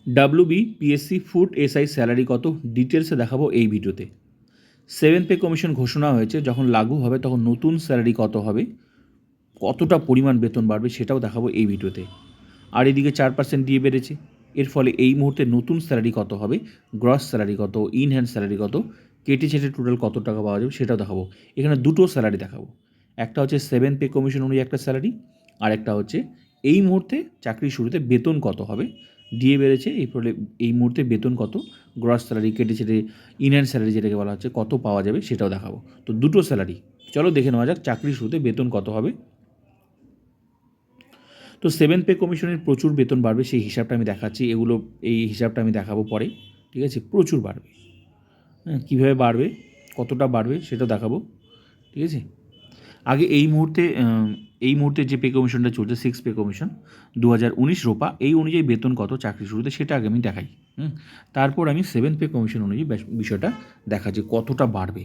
WB PSC food SI salary কত ডিটেলসে দেখাবো এই ভিডিওতে। 7 পে কমিশন ঘোষণা হয়েছে, যখন লাগু হবে তখন নতুন স্যালারি কত হবে, কতটা পরিমাণ বেতন বাড়বে সেটাও দেখাবো এই ভিডিওতে। আর এদিকে 4% দিয়ে বেড়েছে, এর ফলে এই মুহূর্তে নতুন স্যালারি কত হবে, গ্রস স্যালারি কত, ইন হ্যান্ড স্যালারি কত, কেটে ছেটে টোটাল কত টাকা পাওয়া যাবে সেটাও দেখাবো। এখানে দুটো স্যালারি দেখাবো, একটা হচ্ছে 7 পে কমিশন অনুযায়ী একটা স্যালারি, আর একটা হচ্ছে এই মুহূর্তে চাকরির শুরুতে বেতন কত হবে, দিয়ে বেড়েছে এই ফলে এই মুহূর্তে বেতন কত, গ্রস স্যালারি কেটে ছেটে ইন হ্যান্ড স্যালারি যেটাকে বলা হচ্ছে কত পাওয়া যাবে সেটাও দেখাবো। তো দুটো স্যালারি, চলো দেখে নেওয়া যাক চাকরির শুরুতে বেতন কত হবে। তো 7 পে কমিশনের প্রচুর বেতন বাড়বে, সেই হিসাবটা আমি দেখাচ্ছি, এই হিসাবটা আমি দেখাবো পরে, ঠিক আছে। প্রচুর বাড়বে, হ্যাঁ, কীভাবে বাড়বে, কতটা বাড়বে সেটাও দেখাবো, ঠিক আছে। আগে এই মুহূর্তে যে পে কমিশনটা চলছে 6 পে কমিশন 2019 রোপা, এই অনুযায়ী বেতন কত চাকরি শুরুতে সেটা আগে আমি দেখাই। তারপর আমি 7 পে কমিশন অনুযায়ী বিষয়টা দেখাচ্ছি কতটা বাড়বে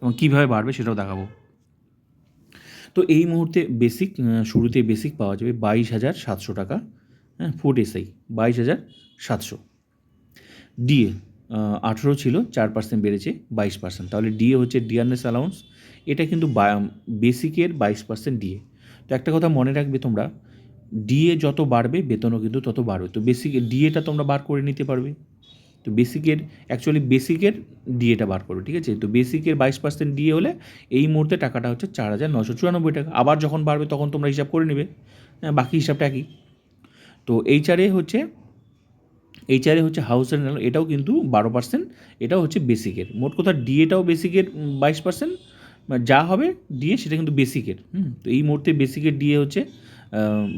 এবং কীভাবে বাড়বে সেটাও দেখাবো। তো এই মুহূর্তে শুরুতে বেসিক পাওয়া যাবে 22,700 টাকা, হ্যাঁ, ফুড এসআই 22,700। ডিএ 18 ছিল, 4% বেড়েছে 22%, তাহলে ডিএ হচ্ছে ডিয়ারনেস অ্যালাউন্স, এটা কিন্তু বেসিকের 22% ডিএ। তো একটা কথা মনে রাখবে তোমরা, ডিএ যত বাড়বে বেতনও কিন্তু তত বাড়বে। তো ডিএটা তোমরা বার করে নিতে পারবে। তো বেসিকের ডিএটা বার করবে, ঠিক আছে। তো বেসিকের 22% ডিএ হলে এই মুহূর্তে টাকাটা হচ্ছে 4,994 টাকা। আবার যখন বাড়বে তখন তোমরা হিসাব করে নেবে, বাকি হিসাবটা একই। তো এইচআরে হচ্ছে হাউস অ্যান্ড এটাও কিন্তু 12%, এটাও হচ্ছে বেসিকের। মোট কথা ডিএটাও বেসিকের 22%, যা হবে ডিএ সেটা কিন্তু বেসিকের। তো এই মুহূর্তে বেসিকের ডিএ হচ্ছে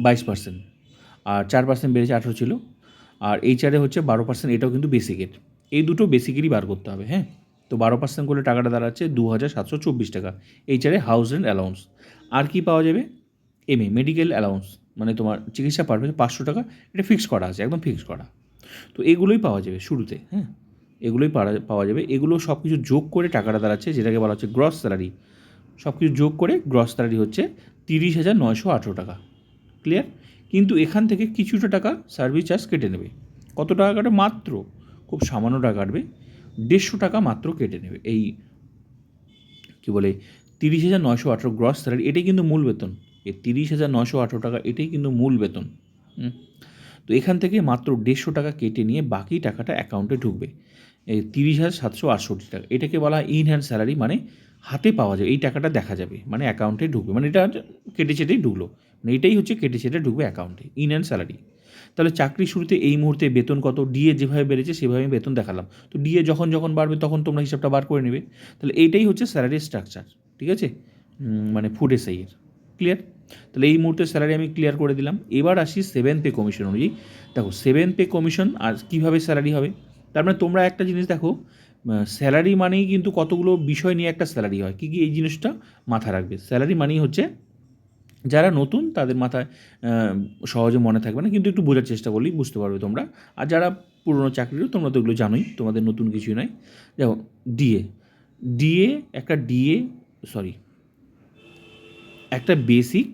22%, আর 4% বেড়েছে, 18 ছিল। আর এইচআরে হচ্ছে 12%, এটাও কিন্তু বেসিকের। এই দুটো বেসিকেরই বার করতে হবে, হ্যাঁ। তো 12% করলে টাকাটা দাঁড়াচ্ছে 2,724 টাকা এইচআরে হাউস অ্যান্ড অ্যালাউন্স। আর কি পাওয়া যাবে, মেডিকেল অ্যালাউন্স, মানে তোমার চিকিৎসা পারবে 500 টাকা, এটা ফিক্স করা আছে, একদম ফিক্স করা। তো এগুলোই পাওয়া যাবে শুরুতে, হ্যাঁ, এগুলোই পাওয়া যাবে। এগুলো সব কিছু যোগ করে টাকাটা দাঁড়াচ্ছে, যেটাকে বলা হচ্ছে গ্রস স্যালারি। সব কিছু যোগ করে গ্রস স্যালারি হচ্ছে 30,918 টাকা। ক্লিয়ার? কিন্তু এখান থেকে কিছুটা টাকা সার্ভিস চার্জ কেটে নেবে। কত টাকা কাটবে? মাত্র খুব সামান্য টাকা কাটবে, 150 টাকা মাত্র কেটে নেবে। এই কী বলে 30,918 গ্রস স্যালারি, এটাই কিন্তু মূল বেতন। এই 30,918 টাকা এটাই কিন্তু মূল বেতন। তো এখান থেকে মাত্র 150 টাকা কেটে নিয়ে বাকি টাকাটা অ্যাকাউন্টে ঢুকবে, এই 30,768 টাকা। এটাকে বলা হয় ইন হ্যান্ড স্যালারি, মানে হাতে পাওয়া যায়, এই টাকাটা দেখা যাবে, মানে অ্যাকাউন্টে ঢুকবে, মানে এটা কেটে চেটেই ঢুকলো, মানে এটাই হচ্ছে কেটে চেটে ঢুকবে অ্যাকাউন্টে, ইন হ্যান্ড স্যালারি। তাহলে চাকরি শুরুতে এই মুহূর্তে বেতন কত, ডিএ যেভাবে বেড়েছে সেভাবে আমি বেতন দেখালাম। তো ডিএ যখন যখন বাড়বে তখন তোমরা হিসাবটা বার করে নেবে। তাহলে এইটাই হচ্ছে স্যালারির স্ট্রাকচার, ঠিক আছে, মানে ফুড এসআইয়ের। ক্লিয়ার? তাহলে এই মুহূর্তে স্যালারি আমি ক্লিয়ার করে দিলাম। এবার আসি 7 পে কমিশন অনুযায়ী। দেখো 7 পে কমিশন আর কীভাবে স্যালারি হবে, তার মানে তোমরা একটা জিনিস দেখো, স্যালারি মানেই কিন্তু কতগুলো বিষয় নিয়ে একটা স্যালারি হয়। কী কী, এই জিনিসটা মাথায় রাখবে। স্যালারি মানেই হচ্ছে, যারা নতুন তাদের মাথায় সহজে মনে থাকবে না, কিন্তু একটু বোঝার চেষ্টা করলেই বুঝতে পারবে তোমরা। আর যারা পুরনো চাকরিরও, তোমরা তো এগুলো জানোই, তোমাদের নতুন কিছুই নয়। দেখো ডিএ, একটা বেসিক,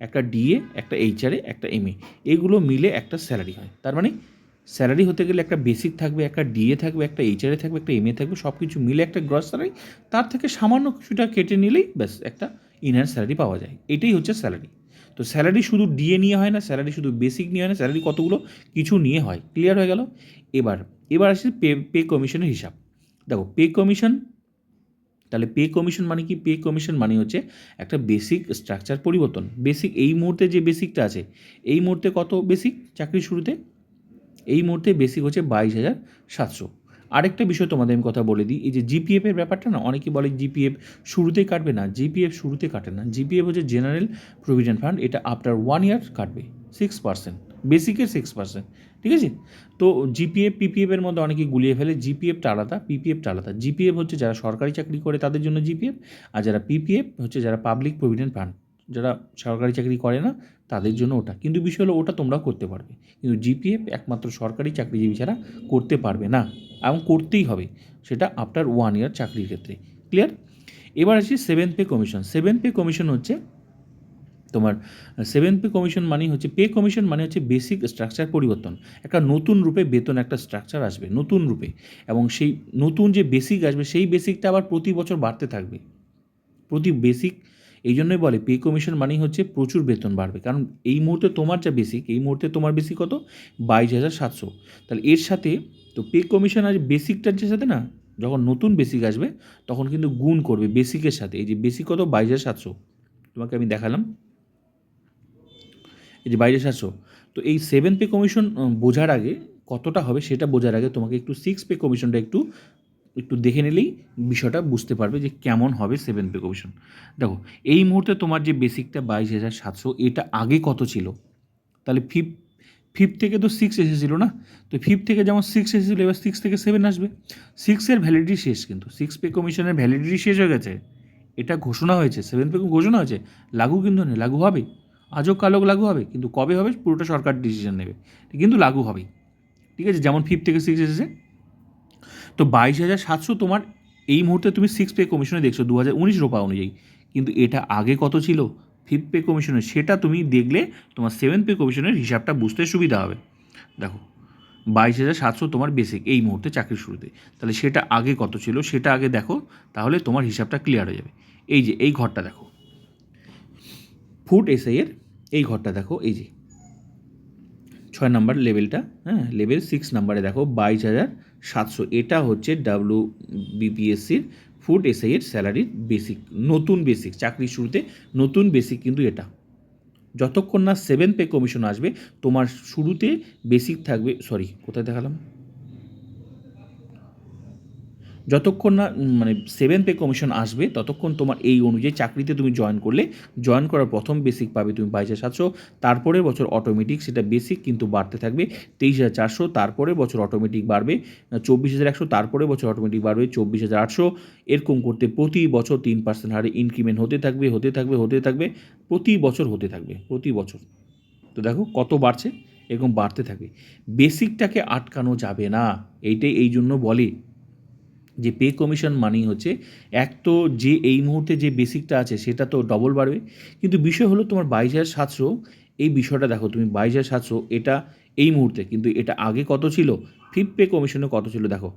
একটা ডিএ, একটা এইচআরএ, একটা এমএ, এগুলো মিলে একটা স্যালারি হয়। তার মানে স্যালারি হতে গেলে একটা বেসিক থাকবে, একটা ডিএ থাকবে, একটা এইচআরএ থাকবে, একটা এমএ থাকবে, সব কিছু মিলে একটা গ্রস স্যালারি। তার থেকে সামান্য কিছুটা কেটে নিলেই ব্যাস একটা ইনহ্যান্ড স্যালারি পাওয়া যায়। এটাই হচ্ছে স্যালারি। তো স্যালারি শুধু ডিএ নিয়ে হয় না, স্যালারি শুধু বেসিক নিয়ে হয় না, স্যালারি কতগুলো কিছু নিয়ে হয়। ক্লিয়ার হয়ে গেল? এবার আসি পে কমিশনের হিসাব। দেখো পে কমিশন মানে কি? পে কমিশন মানে হচ্ছে একটা বেসিক স্ট্রাকচার পরিবর্তন। এই মুহূর্তে যে বেসিকটা আছে, এই মুহূর্তে কত বেসিক চাকরির শুরুতে? এই মুহূর্তে বেসিক হচ্ছে 22,700। আরেকটা বিষয় তোমাদের আমি কথা বলে দিই, এই যে জিপিএফের ব্যাপারটা না, অনেকে বলে জিপিএফ শুরুতেই কাটবে, না, জিপিএফ শুরুতে কাটে না। জিপিএফ হচ্ছে জেনারেল প্রভিডেন্ট ফান্ড, এটা আফটার 1 ইয়ার কাটবে 6%, বেসিকের 6%, ঠিক আছে। তো পিপিএফের মধ্যে অনেকে গুলিয়ে ফেলে, জিপিএফটা আলাদা, পিপিএফটা আলাদা। জিপিএফ হচ্ছে যারা সরকারি চাকরি করে তাদের জন্য জিপিএফ, আর যারা পিপিএফ হচ্ছে যারা পাবলিক প্রভিডেন্ট ফান্ড, যারা সরকারি চাকরি করে না তাদের জন্য ওটা। কিন্তু বিষয় হলো ওটা তোমরাও করতে পারবে, কিন্তু জিপিএফ একমাত্র সরকারি চাকরিজীবী ছাড়া করতে পারবে না, এবং করতেই হবে সেটা আফটার 1 ইয়ার চাকরির ক্ষেত্রে। ক্লিয়ার? এবার আসি 7 পে কমিশন। 7 পে কমিশন হচ্ছে তোমার 7 পে কমিশন মানে হচ্ছে পে কমিশন মানে হচ্ছে বেসিক স্ট্রাকচার পরিবর্তন, একটা নতুন রূপে বেতন একটা স্ট্রাকচার আসবে নতুন রূপে, এবং সেই নতুন যে বেসিক আসবে সেই বেসিকটা আবার প্রতি বছর বাড়তে থাকবে, প্রতি বেসিক। এই জন্যই বলে পে কমিশন মানেই হচ্ছে প্রচুর বেতন বাড়বে, কারণ এই মুহূর্তে তোমার যা বেসিক, এই মুহূর্তে তোমার বেসিক কত, 22,700। তাহলে এর সাথে তো পে কমিশন আর বেসিকটার যে সাথে না, যখন নতুন বেসিক আসবে তখন কিন্তু গুণ করবে বেসিকের সাথে। এই যে বেসিক কত, 22,700, তোমাকে আমি দেখালাম, এই যে 22,700। তো এই 7 পে কমিশন বোঝার আগে কতটা হবে সেটা বোঝার আগে তোমাকে একটু 6 পে কমিশনটা একটু একটু দেখে নিলেই বিষয়টা বুঝতে পারবে যে কেমন হবে 7 পে কমিশন। দেখো এই মুহূর্তে তোমার যে বেসিকটা 22,700, এটা আগে কত ছিল, তাহলে ফিফথ থেকে তো 6 এসেছিলো না, তো ফিফথ থেকে যেমন 6 এসেছিলো, এবার 6 থেকে 7 আসবে। 6-এর ভ্যালিডিটি শেষ, কিন্তু 6 পে কমিশনের ভ্যালিডিটি শেষ হয়ে গেছে, এটা ঘোষণা হয়েছে, 7 পে ঘোষণা হয়েছে, লাগু কিন্তু নেই, লাগু হবে আজও কালো লাগু হবে, কিন্তু কবে হবে পুরোটা সরকার ডিসিশন নেবে, কিন্তু লাগু হবেই, ঠিক আছে, যেমন ফিফথ থেকে 6 এসেছে। তো 22,700 তোমার এই মুহূর্তে তুমি 6 পে কমিশনে দেখছো 2019 রোপা অনুযায়ী, কিন্তু এটা আগে কত ছিল ফিফথ পে কমিশনে, সেটা তুমি দেখলে তোমার 7 পে কমিশনের হিসাবটা বুঝতে সুবিধা হবে। দেখো 22,700 তোমার বেসিক এই মুহূর্তে চাকরির শুরুতে, তাহলে সেটা আগে কত ছিল সেটা আগে দেখো, তাহলে তোমার হিসাবটা ক্লিয়ার হয়ে যাবে। এই যে এই ঘরটা দেখো, ফুড এসআইয়ের এই ঘরটা দেখো, এই যে 6 নাম্বার লেভেলটা, হ্যাঁ লেভেল 6 নাম্বারে দেখো 22,700, এটা হচ্ছে WBPSCর ফুড এসআইয়ের স্যালারির বেসিক, নতুন বেসিক চাকরির শুরুতে নতুন বেসিক, কিন্তু এটা যতক্ষণ না 7 পে কমিশন আসবে তোমার শুরুতে বেসিক থাকবে, সরি কোথায় দেখালাম, যতক্ষণ না মানে 7 পে কমিশন আসবে ততক্ষণ তোমার এই অনুযায়ী চাকরিতে তুমি জয়েন করলে, জয়েন করার প্রথম বেসিক পাবে তুমি 22,700, তারপরের বছর অটোমেটিক সেটা বেসিক কিন্তু বাড়তে থাকবে 23,400, তারপরের বছর অটোমেটিক বাড়বে 24,100, তারপরের বছর অটোমেটিক বাড়বে 24,800, এরকম করতে প্রতি বছর 3% হারে ইনক্রিমেন্ট হতে থাকবে হতে থাকবে হতে থাকবে, প্রতি বছর হতে থাকবে প্রতি বছর। তো দেখো কত বাড়ছে, এরকম বাড়তে থাকবে, বেসিকটাকে আটকানো যাবে না। এইটাই এই জন্য বলে যে পে কমিশন মানেই হচ্ছে এক তো যে এই মুহূর্তে যে বেসিকটা আছে সেটা তো ডবল বাড়বে, কিন্তু বিষয় হলো তোমার 22,700, এই বিষয়টা দেখো তুমি 22,700 এটা এই মুহূর্তে, কিন্তু এটা আগে কত ছিল, ফিফথ পে কমিশনে কত ছিল দেখো,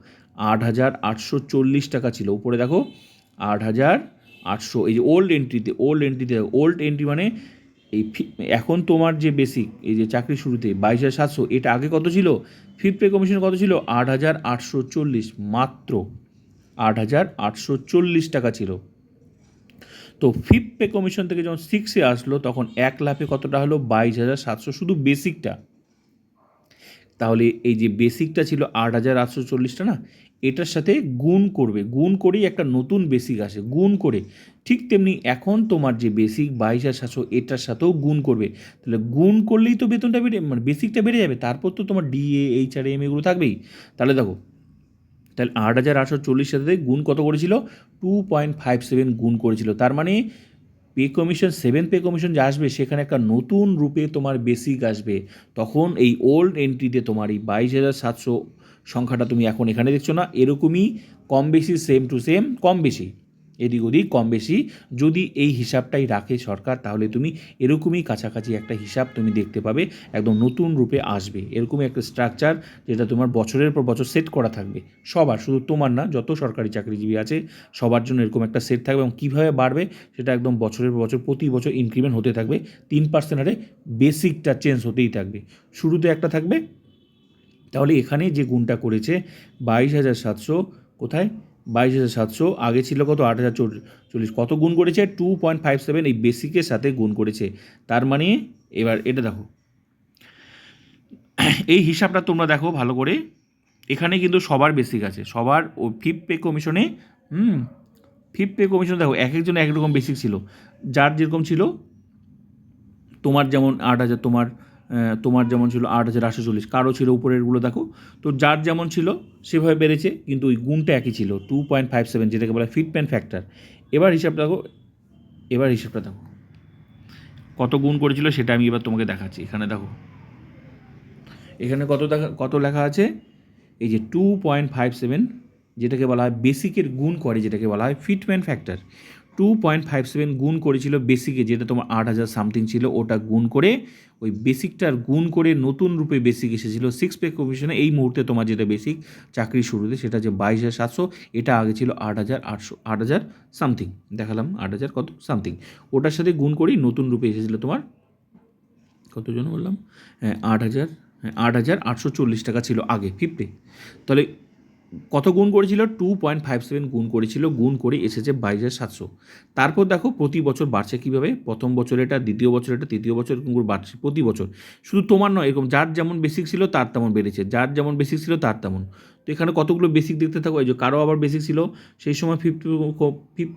8,840 টাকা ছিল, উপরে দেখো 8,800, এই যে ওল্ড এন্ট্রিতে ওল্ড এন্ট্রি মানে এই এখন তোমার যে বেসিক এই যে চাকরি শুরুতে 22,700, এটা আগে কত ছিল, ফিফথ পে কমিশন কত ছিল, 8,840, মাত্র 8,840 টাকা ছিল। তো ফিফথ পে কমিশন থেকে যখন 6-এ আসলো তখন এক লাফে কতটা হলো, 22,700 শুধু বেসিকটা। তাহলে এই যে বেসিকটা ছিল 8,840টা না, এটার সাথে গুণ করবে, গুণ করেই একটা নতুন বেসিক আসে, গুণ করে ঠিক তেমনি এখন তোমার যে বেসিক 22,700 এটার সাথেও গুণ করবে, তাহলে গুণ করলেই তো বেতনটা বেড়ে মানে বেসিকটা বেড়ে যাবে, তারপর তো তোমার ডিএ এইচআরএম এগুলো থাকবেই। তাহলে দেখো, তাহলে 8,840 সাথে গুণ কত করেছিল, 2.57 গুণ করেছিল, তার মানে পে কমিশন 7 পে কমিশন যে আসবে সেখানে একটা নতুন রূপে তোমার বেসিক আসবে, তখন এই ওল্ড এন্ট্রিতে তোমার এই 22,700 সংখ্যাটা তুমি এখন এখানে দেখছো না, এরকমই কম বেশি সেম টু সেম, কম বেশি এদিক ওদিক কম বেশি যদি এই হিসাবটাই রাখে সরকার, তাহলে তুমি এরকমই কাছাকাছি একটা হিসাব তুমি দেখতে পাবে, একদম নতুন রূপে আসবে, এরকমই একটা স্ট্রাকচার যেটা তোমার বছরের পর বছর সেট করা থাকবে সবার, শুধু তোমার না, যত সরকারি চাকরিজীবী আছে সবার জন্য এরকম একটা সেট থাকবে, এবং কীভাবে বাড়বে সেটা একদম বছরের পর বছর প্রতি বছর ইনক্রিমেন্ট হতে থাকবে, 3% হারে বেসিকটা চেঞ্জ হতেই থাকবে, শুরুতে একটা থাকবে। তাহলে এখানে যে গুণটা করেছে 22,700, কোথায় 22,700, আগে ছিল কত 8,040, কত গুণ করেছে 2.57, এই বেসিকের সাথে গুণ করেছে, তার মানে এবার এটা দেখো এই হিসাবটা তোমরা দেখো ভালো করে, এখানে কিন্তু সবার বেসিক আছে, সবার ও ফিফথ পে কমিশনে, ফিফথ পে কমিশনে দেখো এক একজন একরকম বেসিক ছিল, যার যেরকম ছিল, তোমার যেমন 8,000, তোমার যেমন ছিল 8,840, কারো ছিল উপরেরগুলো দেখো, তো যার যেমন ছিল সেভাবে বেড়েছে, কিন্তু ওই গুণটা একই ছিল 2.57, যেটাকে বলা ফিটমেন্ট ফ্যাক্টর। এবার হিসাবটা দেখো, কত গুণ করেছিল সেটা আমি এবার তোমাকে দেখাচ্ছি, এখানে দেখো, এখানে কত লেখা আছে, এই যে 2.57, যেটাকে বলা হয় বেসিকের গুণ করে, যেটাকে বলা হয় ফিটমেন্ট ফ্যাক্টর, 2.57 গুণ করেছিল বেসিকে, যেটা তোমার 8,000 সামথিং ছিল, ওটা গুণ করে ওই বেসিকটার গুণ করে নতুন রূপে বেসিক এসেছিল 6 পে কমিশনে। এই মুহূর্তে তোমার যেটা বেসিক চাকরির শুরুতে সেটা হচ্ছে 22,700, এটা আগে ছিল 8,800, 8,000 সামথিং, দেখালাম 8,000 কত সামথিং, ওটার সাথে গুণ করেই নতুন রূপে এসেছিল তোমার কতজন বললাম, হ্যাঁ 8,000, হ্যাঁ 8,840 টাকা ছিল আগে ফিফথে। তাহলে কত গুণ করেছিল? 2.57 গুণ করেছিল, গুণ করে এসেছে 22,700। তারপর দেখো প্রতি বছর বাড়ছে কীভাবে, প্রথম বছর এটা, দ্বিতীয় বছর এটা, তৃতীয় বছর এরকম বাড়ছে প্রতি বছর। শুধু তোমার নয়, এরকম যার যেমন বেসিক ছিল তার তেমন বেড়েছে, যার যেমন বেসিক ছিল তার তেমন। তো এখানে কতগুলো বেসিক দেখতে থাকো, এই যে কারো আবার বেসিক ছিল সেই সময় ফিফথ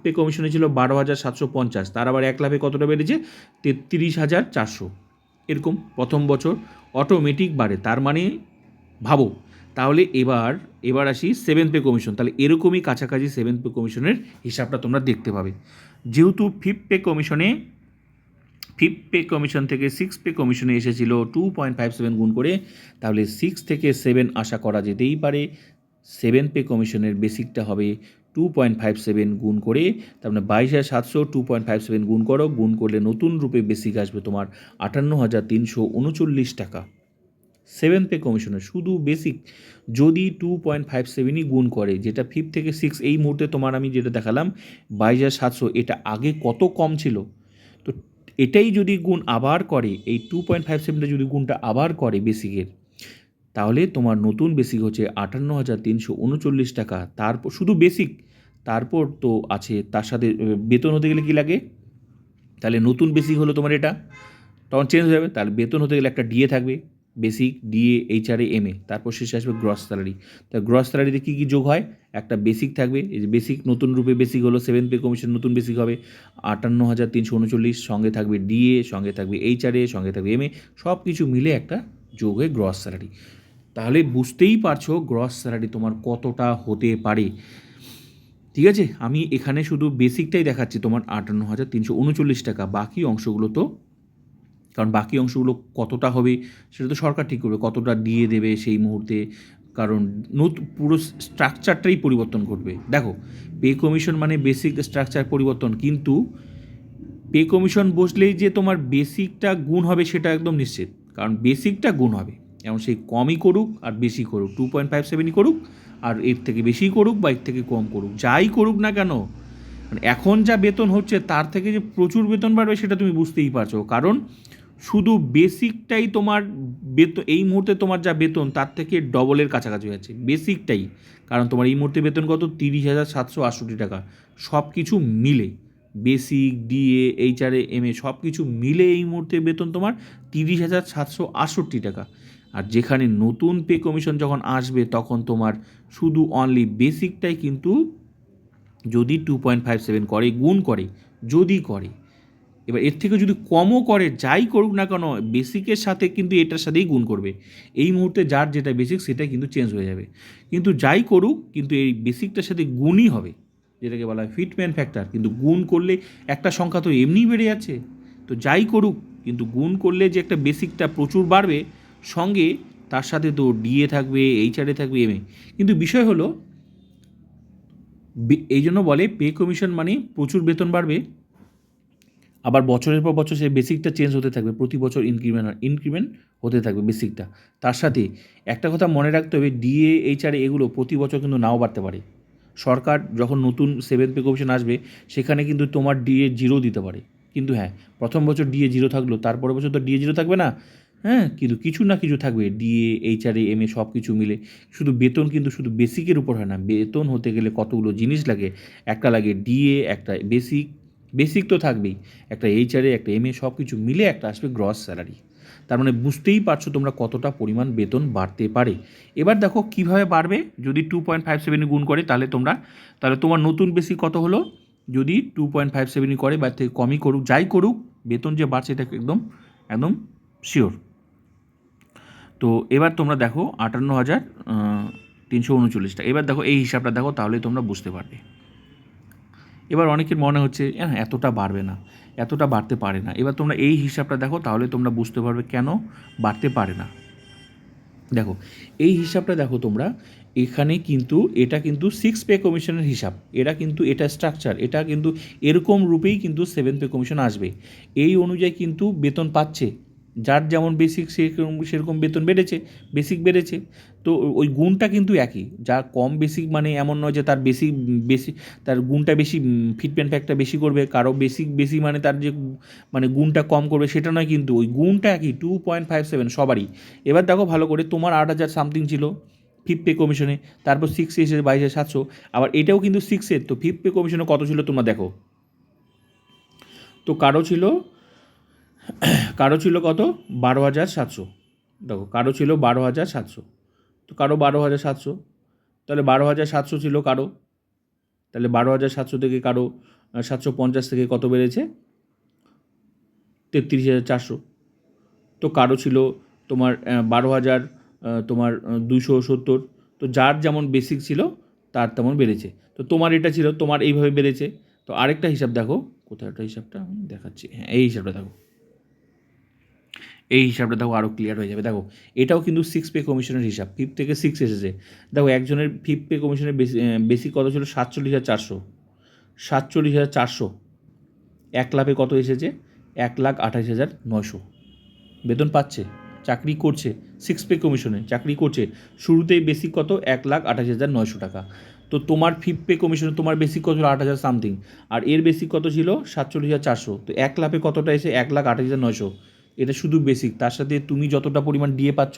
পে কমিশনে ছিল 12,750, তার আবার 1 লাফে কতটা বেড়েছে 33,400। এরকম প্রথম বছর অটোমেটিক বাড়ে। তার মানে ভাবো, তাহলে এবার আসি সেভেন্থ পে কমিশন। তাহলে এরকমই কাছাকাছি সেভেন্থ পে কমিশনের হিসাবটা তোমরা দেখতে পাবে। যেহেতু ফিফথ পে কমিশন থেকে 6 পে কমিশনে এসেছিল 2.57 গুণ করে, তাহলে 6 থেকে 7 আশা করা যেতেই পারে। সেভেন্থ পে কমিশনের বেসিকটা হবে 2.57 গুণ করে, তার মানে 22,700, 2.57 গুণ করো, গুণ করলে নতুন রূপে বেসিক আসবে তোমার 58,339 টাকা। সেভেন্থ পে কমিশনের শুধু বেসিক যদি 2.57ই গুণ করে, যেটা 5 থেকে 6 এই মুহূর্তে তোমার আমি যেটা দেখালাম 22,700, এটা আগে কত কম ছিল। তো এটাই যদি গুণ আবার করে, এই 2.57টা যদি গুণটা আবার করে বেসিকের, তাহলে তোমার নতুন বেসিক হচ্ছে 58,339 টাকা। তারপর শুধু বেসিক, তারপর তো আছে তার সাথে বেতন হতে গেলে কী লাগে, তাহলে নতুন বেসিক হলো তোমার এটা, তখন চেঞ্জ হয়ে যাবে। তাহলে বেতন হতে গেলে একটা ডিএ থাকবে, বেসিক, ডিএ, এইচআরএ, এমএ, তারপর শেষে আসবে গ্রস স্যালারি। তা গ্রস স্যালারিতে কী কী যোগ হয়, একটা বেসিক থাকবে, এই যে বেসিক নতুন রূপে বেসিক হলো সেভেন্থ পে কমিশন নতুন বেসিক হবে 58,339, সঙ্গে থাকবে ডিএ, সঙ্গে থাকবে এইচআরএ, সঙ্গে থাকবে এমএ, সব কিছু মিলে একটা যোগ হয়ে গ্রস স্যালারি। তাহলে বুঝতেই পারছো গ্রস স্যালারি তোমার কতটা হতে পারে। ঠিক আছে, আমি এখানে শুধু বেসিকটাই দেখাচ্ছি তোমার 58,339 টাকা, বাকি অংশগুলো তো, কারণ বাকি অংশগুলো কতটা হবে সেটা তো সরকার ঠিক করবে, কতটা দিয়ে দেবে সেই মুহূর্তে, কারণ পুরো স্ট্রাকচারটাই পরিবর্তন ঘটবে। দেখো পে কমিশন মানে বেসিক স্ট্রাকচার পরিবর্তন, কিন্তু পে কমিশন বসলেই যে তোমার বেসিকটা গুণ হবে সেটা একদম নিশ্চিত, কারণ বেসিকটা গুণ হবে, এমন সেই কমই করুক আর বেশি করুক, 2.57ই করুক আর এর থেকে বেশি করুক বা এর থেকে কম করুক, যাই করুক না কেন, এখন যা বেতন হচ্ছে তার থেকে যে প্রচুর বেতন বাড়বে সেটা তুমি বুঝতেই পারছো, কারণ শুধু বেসিকটাই তোমার বেতন এই মুহূর্তে তোমার যা বেতন তার থেকে ডবলের কাছাকাছি হয়েছে বেসিকটাই, কারণ তোমার এই মুহূর্তে বেতন কত 30,768 টাকা, সব কিছু মিলে বেসিক, ডিএ, এইচআরএ, এমএ সব কিছু মিলে এই মুহূর্তে বেতন তোমার 30,768 টাকা। আর যেখানে নতুন পে কমিশন যখন আসবে তখন তোমার শুধু অনলি বেসিকটাই কিন্তু যদি 2.57 করে, গুণ করে, যদি করে, এবার এর থেকে যদি কমও করে, যাই করুক না কেন বেসিকের সাথে কিন্তু এটার সাথেই গুণ করবে, এই মুহূর্তে যার যেটা বেসিক সেটা কিন্তু চেঞ্জ হয়ে যাবে, কিন্তু যাই করুক কিন্তু এই বেসিকটার সাথে গুণই হবে, যেটাকে বলা হয় ফিটমেন্ট ফ্যাক্টর, কিন্তু গুণ করলে একটা সংখ্যা তো এমনিই বেড়ে যাচ্ছে, তো যাই করুক কিন্তু গুণ করলে যে একটা বেসিকটা প্রচুর বাড়বে, সঙ্গে তার সাথে তো ডিএ থাকবে, এইচআরএ থাকবে, এমএ, কিন্তু বিষয় হলো এই জন্য বলে পে কমিশন মানে প্রচুর বেতন বাড়বে, আবার বছরের পর বছর সেই বেসিকটা চেঞ্জ হতে থাকবে, প্রতি বছর ইনক্রিমেন্ট হতে থাকবে বেসিকটা। তার সাথে একটা কথা মনে রাখতে হবে, ডিএ, এইচআরএ এগুলো প্রতি বছর কিন্তু নাও বাড়তে পারে। সরকার যখন নতুন সেভেন্থ পে কমিশন আসবে সেখানে কিন্তু তোমার ডিএ 0 দিতে পারে, কিন্তু হ্যাঁ প্রথম বছর ডিএ 0 থাকলো, তারপরের বছর তো ডিএ 0 থাকবে না, হ্যাঁ, কিন্তু কিছু না কিছু থাকবে, ডিএ, এইচআরএ, এমএ সব কিছু মিলে। শুধু বেতন কিন্তু শুধু বেসিকের উপর হয় না, বেতন হতে গেলে কতগুলো জিনিস লাগে, একটা লাগে ডিএ, একটা বেসিক তো থাকবেই, একটা এইচআরএ, একটা এমএ সব কিছু মিলে একটা আসবে গ্রস স্যালারি। তার মানে বুঝতেই পারছো তোমরা কতটা পরিমাণ বেতন বাড়তে পারে। এবার দেখো কীভাবে বাড়বে, যদি 2.57 গুণ করে তাহলে তোমার নতুন বেসিক কত হলো, যদি 2.57 করে বা থেকে কমই করুক, যাই করুক বেতন যে বাড়ছে এটা একদম একদম শিওর। তো এবার তোমরা দেখো 58,339 টাকা, এবার দেখো এই হিসাবটা দেখো, তাহলে তোমরা বুঝতে পারবে। এবার অনেকের মনে হচ্ছে এতটা বাড়বে না, এতটা বাড়তে পারে না, এবার তোমরা এই হিসাবটা দেখো, তাহলে তোমরা বুঝতে পারবে কেন বাড়তে পারে না। দেখো এই হিসাবটা দেখো তোমরা, এখানে কিন্তু এটা কিন্তু 6 পে কমিশনের হিসাব, এরা কিন্তু এটা স্ট্রাকচার, এটা কিন্তু এরকম রূপেই কিন্তু 7 পে কমিশন আসবে। এই অনুযায়ী কিন্তু বেতন পাচ্ছে, যার যেমন বেসিক সেরকম সেরকম বেতন বেড়েছে, বেসিক বেড়েছে। তো ওই গুণটা কিন্তু একই, যা কম বেসিক মানে এমন নয় যে তার বেশি বেশি তার গুণটা বেশি, ফিটমেন্ট ফ্যাক্টর বেশি করবে, কারো বেসিক বেশি মানে তার যে মানে গুণটা কম করবে সেটা নয়, কিন্তু ওই গুণটা একই 2.57 সবারই। এবার দেখো ভালো করে, তোমার 8,000 সামথিং ছিল ফিফথ পে কমিশনে, তারপর 6 এসে 22,700, আবার এটাও কিন্তু 6-এর, তো ফিফথ পে কমিশনে কত ছিল তোমরা দেখো। তো কারো ছিল কত, 12,700, দেখো কারো ছিল 12,700, তো কারো 12,700, তাহলে 12,700 ছিল কারো, তাহলে 12,700 থেকে কারো 750 থেকে কত বেড়েছে, 33,400। তো কারো ছিল তোমার 12,000, তোমার 270। তো যার যেমন বেসিক ছিল তার তেমন বেড়েছে। তো তোমার এটা ছিল, তোমার এইভাবে বেড়েছে। তো আরেকটা হিসাব দেখো, কোথায় একটা হিসাবটা আমি দেখাচ্ছি, হ্যাঁ এই হিসাবটা দেখো, এই হিসাবটা দেখো আরও ক্লিয়ার হয়ে যাবে। দেখো এটাও কিন্তু 6 পে কমিশনের হিসাব, 5 থেকে 6 এসেছে। দেখো একজনের 5 পে কমিশনের বেসিক কত ছিল, 47,400, 47,400, 1 লাখে কত এসেছে, 1,28,900 বেতন পাচ্ছে, চাকরি করছে, 6 পে কমিশনে চাকরি করছে। শুরুতেই বেসিক কত, 1,28,900 টাকা। তো তোমার 5 পে কমিশনে তোমার বেসিক কত ছিল, 8,000 সামথিং, আর এর বেসিক কত ছিল, 47,400। তো 1 লাখে কতটা এসে, 1,28,900। এটা শুধু বেসিক, তার সাথে তুমি যতটা পরিমাণ ডিএ পাচ্ছ,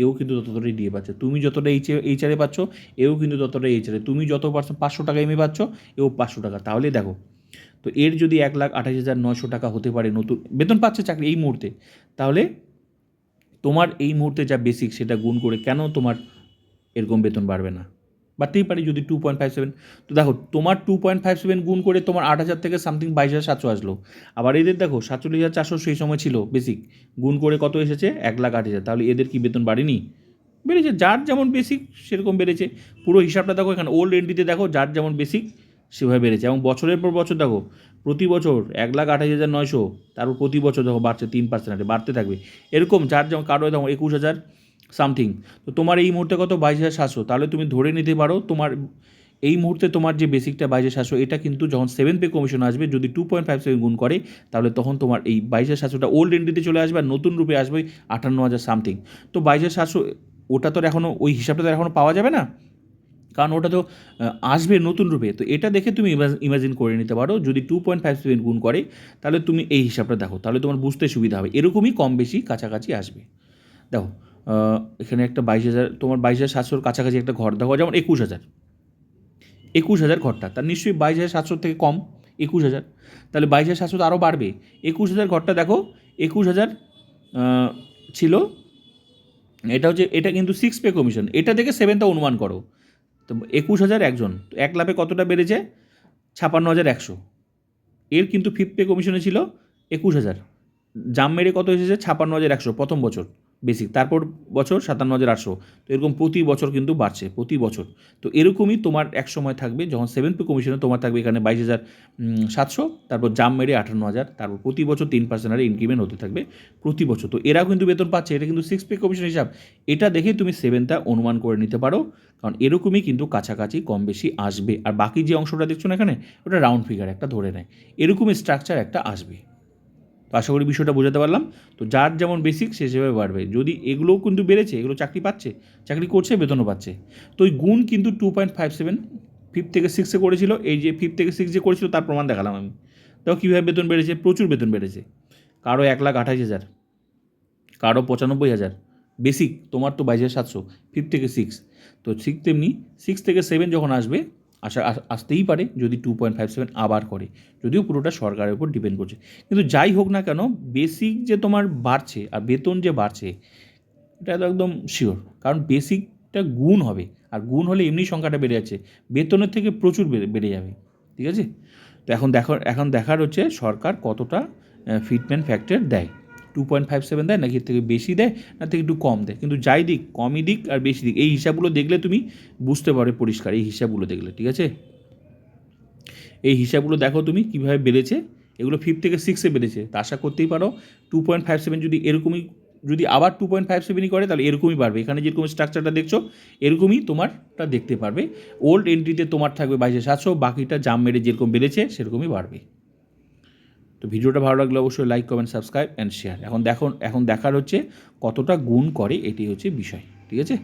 এও কিন্তু ততটাই ডিএ পাচ্ছে। তুমি যতটা এইচআরে পাচ্ছ, এও কিন্তু ততটাই এইচআরে। তুমি যত 500 টাকা এমএ পাচ্ছ, এও 500 টাকা। তাহলে দেখো, তো এর যদি 1,28,900 টাকা হতে পারে, নতুন বেতন পাচ্ছে চাকরি এই মুহূর্তে, তাহলে তোমার এই মুহূর্তে যা বেসিক সেটা গুণ করে কেন তোমার এরকম বেতন বাড়বে না, বাড়তেই পারে যদি 2.57। তো দেখো তোমার 2.57 গুণ করে তোমার 8,000 থেকে সামথিং 22,700 আসলো। আবার এদের দেখো 47,400 সেই সময় ছিল বেসিক, গুণ করে কত এসেছে, 1,08,000। তাহলে এদের কি বেতন বাড়েনি, বেড়েছে। যার যেমন বেসিক সেরকম বেড়েছে। পুরো হিসাবটা দেখো, এখানে ওল্ড এন্ট্রিতে দেখো যার যেমন বেসিক সেভাবে বেড়েছে, এবং বছরের পর বছর দেখো প্রতি বছর 1,28,900, তারপর প্রতি বছর দেখো বাড়ছে 3% হারে বাড়তে থাকবে এরকম। যার যেমন কারো দেখো 21,000 সামথিং। তো তোমার এই মুহূর্তে কত, 22,700। তাহলে তুমি ধরে নিতে পারো তোমার এই মুহূর্তে তোমার যে বেসিকটা 22,700, এটা কিন্তু যখন 7 পে কমিশন আসবে, যদি 2.57 গুণ করে, তাহলে তখন তোমার এই 22,700টা ওল্ড এন্ট্রিতে চলে আসবে, আর নতুন রূপে আসবে 58,000 সামথিং। তো 22,700 ওটা তো এখনও, ওই হিসাবটা তো এখনও পাওয়া যাবে না, কারণ ওটা তো আসবে নতুন রূপে। তো এটা দেখে তুমি ইমাজিন করে নিতে পারো, যদি 2.57 গুণ করে, তাহলে তুমি এই হিসাবটা দেখো, তাহলে তোমার বুঝতে সুবিধা হবে। এরকমই কম বেশি কাছাকাছি আসবে। দেখো এখানে একটা 22,000, তোমার 22,700 কাছাকাছি একটা ঘর দেখো, যেমন 21,000 ঘরটা, তার নিশ্চয়ই 22,700 থেকে কম 21,000। তাহলে 22,700 তো আরও বাড়বে। 21,000 ঘরটা দেখো, 21,000 ছিল, এটা হচ্ছে, এটা কিন্তু 6 পে কমিশন, এটা থেকে 7টা অনুমান করো। তো 21,000 একজন, তো 1 লাখে কতটা বেড়েছে, 56,100। এর কিন্তু 5th পে কমিশনে ছিল 21,000, জাম মেরে কত এসেছে, 56,100 প্রথম বছর বেসিক, তারপর বছর 57,800। তো এরকম প্রতি বছর কিন্তু বাড়ছে, প্রতি বছর। তো এরকমই তোমার এক সময় থাকবে, যখন 7th পে কমিশনে তোমার থাকবে এখানে 22,700, তারপর জাম মেরে 58,000, তারপর প্রতি বছর 3% হারে ইনক্রিমেন্ট হতে থাকবে প্রতি বছর। তো এরাও কিন্তু বেতন পাচ্ছে, এটা কিন্তু 6 পে কমিশন হিসাব। এটা দেখে তুমি 7টা অনুমান করে নিতে পারো, কারণ এরকমই কিন্তু কাছাকাছি কম বেশি আসবে। আর বাকি যে অংশটা দেখছো না এখানে, ওটা রাউন্ড ফিগার একটা ধরে নেয়, এরকমই স্ট্রাকচার একটা আসবে। তো আশা করি বিষয়টা বোঝাতে পারলাম। তো যার যেমন বেসিক সে সেভাবে বাড়বে। যদি এগুলোও কিন্তু বেড়েছে, এগুলো চাকরি পাচ্ছে, চাকরি করছে, বেতনও পাচ্ছে। তো ওই গুণ কিন্তু 2.57 5 থেকে 6-এ করেছিল, এই যে 5 থেকে 6 যে করেছিল তার প্রমাণ দেখালাম আমি। তাও কীভাবে বেতন বেড়েছে, প্রচুর বেতন বেড়েছে। কারো 1,28,000, কারো 95,000 বেসিক, তোমার তো 22,700 5 থেকে 6। তো ঠিক তেমনি 6 থেকে 7 যখন আসবে, আসতেই পারে যদি 2.57 আবার করে, যদিও পুরোটা সরকারের উপর ডিপেন্ড করছে। কিন্তু যাই হোক না কেন, বেসিক যে তোমার বাড়ছে আর বেতন যে বাড়ছে, এটা তো একদম শিওর, কারণ বেসিকটা গুণ হবে, আর গুণ হলে এমনি সংখ্যাটা বেড়ে যাচ্ছে, বেতনের থেকে প্রচুর বেড়ে যাবে। ঠিক আছে? তো এখন দেখার হচ্ছে সরকার কতটা ফিটমেন্ট ফ্যাক্টর দেয়, 2.57 দেয় নাকি এর থেকে বেশি দেয়, না থেকে একটু কম দেয়। কিন্তু যাই দিক, কমই দিক আর বেশি দিক, এই হিসাবগুলো দেখলে তুমি বুঝতে পারবে পরিষ্কার, এই হিসাবগুলো দেখলে। ঠিক আছে? এই হিসাবগুলো দেখো তুমি কীভাবে বেড়েছে, এগুলো 5 থেকে 6-এ বেড়েছে, তা আশা করতেই পারো 2.57 যদি এরকমই যদি আবার 2.57ই করে তাহলে এরকমই বাড়বে। এখানে যেরকম স্ট্রাকচারটা দেখছো এরকমই তোমারটা দেখতে পারবে। ওল্ড এন্ট্রিতে তোমার থাকবে 22,700, বাকিটা জাম মেরে যেরকম বেড়েছে সেরকমই বাড়বে। তো ভিডিওটা ভালো লাগলে অবশ্যই like, comment, subscribe and share. এখন দেখার হচ্ছে কতটা গুণ করে, এটি হচ্ছে বিষয়। ঠিক আছে।